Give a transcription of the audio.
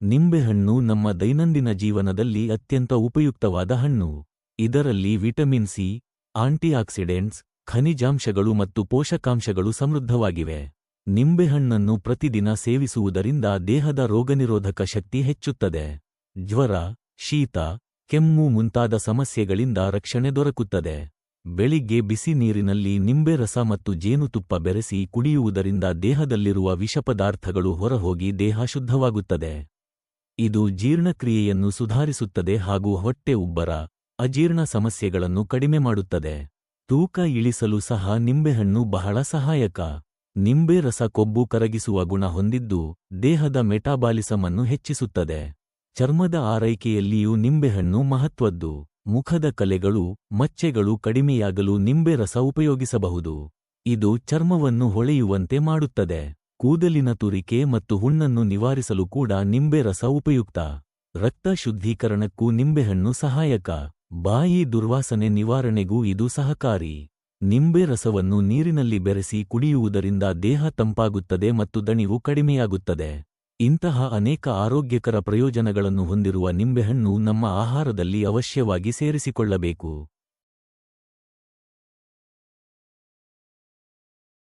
ನಿಂಬೆಹಣ್ಣು ನಮ್ಮ ದೈನಂದಿನ ಜೀವನದಲ್ಲಿ ಅತ್ಯಂತ ಉಪಯುಕ್ತವಾದ ಹಣ್ಣು. ಇದರಲ್ಲಿ ವಿಟಮಿನ್ ಸಿ, ಆಂಟಿಆಕ್ಸಿಡೆಂಟ್ಸ್, ಖನಿಜಾಂಶಗಳು ಮತ್ತು ಪೋಷಕಾಂಶಗಳು ಸಮೃದ್ಧವಾಗಿವೆ. ನಿಂಬೆಹಣ್ಣನ್ನು ಪ್ರತಿದಿನ ಸೇವಿಸುವುದರಿಂದ ದೇಹದ ರೋಗನಿರೋಧಕ ಶಕ್ತಿ ಹೆಚ್ಚುತ್ತದೆ. ಜ್ವರ, ಶೀತ, ಕೆಮ್ಮು ಮುಂತಾದ ಸಮಸ್ಯೆಗಳಿಂದ ರಕ್ಷಣೆ ದೊರಕುತ್ತದೆ. ಬೆಳಿಗ್ಗೆ ಬಿಸಿ ನೀರಿನಲ್ಲಿ ನಿಂಬೆ ರಸ ಮತ್ತು ಜೇನುತುಪ್ಪ ಬೆರೆಸಿ ಕುಡಿಯುವುದರಿಂದ ದೇಹದಲ್ಲಿರುವ ವಿಷಪದಾರ್ಥಗಳು ಹೊರಹೋಗಿ ದೇಹ ಶುದ್ಧವಾಗುತ್ತದೆ. ಇದು ಜೀರ್ಣಕ್ರಿಯೆಯನ್ನು ಸುಧಾರಿಸುತ್ತದೆ ಹಾಗೂ ಹೊಟ್ಟೆ ಉಬ್ಬರ, ಅಜೀರ್ಣ ಸಮಸ್ಯೆಗಳನ್ನು ಕಡಿಮೆ ಮಾಡುತ್ತದೆ. ತೂಕ ಇಳಿಸಲು ಸಹ ನಿಂಬೆಹಣ್ಣು ಬಹಳ ಸಹಾಯಕ. ನಿಂಬೆ ರಸ ಕೊಬ್ಬು ಕರಗಿಸುವ ಗುಣ ಹೊಂದಿದ್ದು ದೇಹದ ಮೆಟಾಬಾಲಿಸಮ್ ಅನ್ನು ಹೆಚ್ಚಿಸುತ್ತದೆ. ಚರ್ಮದ ಆರೈಕೆಯಲ್ಲಿಯೂ ನಿಂಬೆಹಣ್ಣು ಮಹತ್ವದ್ದು. ಮುಖದ ಕಲೆಗಳು, ಮಚ್ಚೆಗಳು ಕಡಿಮೆಯಾಗಲು ನಿಂಬೆ ರಸ ಉಪಯೋಗಿಸಬಹುದು. ಇದು ಚರ್ಮವನ್ನು ಹೊಳೆಯುವಂತೆ ಮಾಡುತ್ತದೆ. ಕೂದಲಿನ ತುರಿಕೆ ಮತ್ತು ಹುಣ್ಣನ್ನು ನಿವಾರಿಸಲು ಕೂಡ ನಿಂಬೆ ರಸ ಉಪಯುಕ್ತ. ರಕ್ತ ಶುದ್ಧೀಕರಣಕ್ಕೂ ನಿಂಬೆಹಣ್ಣು ಸಹಾಯಕ. ಬಾಯಿ ದುರ್ವಾಸನೆ ನಿವಾರಣೆಗೂ ಇದು ಸಹಕಾರಿ. ನಿಂಬೆ ರಸವನ್ನು ನೀರಿನಲ್ಲಿ ಬೆರೆಸಿ ಕುಡಿಯುವುದರಿಂದ ದೇಹ ತಂಪಾಗುತ್ತದೆ ಮತ್ತು ದಣಿವು ಕಡಿಮೆಯಾಗುತ್ತದೆ. ಇಂತಹ ಅನೇಕ ಆರೋಗ್ಯಕರ ಪ್ರಯೋಜನಗಳನ್ನು ಹೊಂದಿರುವ ನಿಂಬೆಹಣ್ಣು ನಮ್ಮ ಆಹಾರದಲ್ಲಿ ಅವಶ್ಯವಾಗಿ ಸೇರಿಸಿಕೊಳ್ಳಬೇಕು.